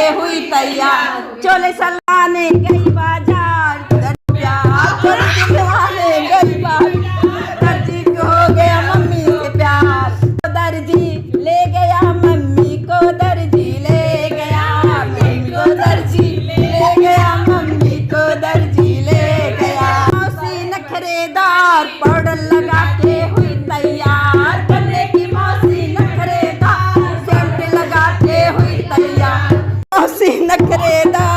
हुई तैयार, चोले सलाने गई बाजार, दर्जी गई बाजार, दर्जी को हो गया मम्मी से प्यार, दर्जी ले गया मम्मी को, दर्जी ले गया मम्मी को, दर्जी ले गया मम्मी को, दर्जी ले गया। मौसी नखरेदार पाउडर लगा के हुई तैयार, बनने की मौसी नखरेदार सेंट लगा के हुई तैयार, मौसी नखरेदार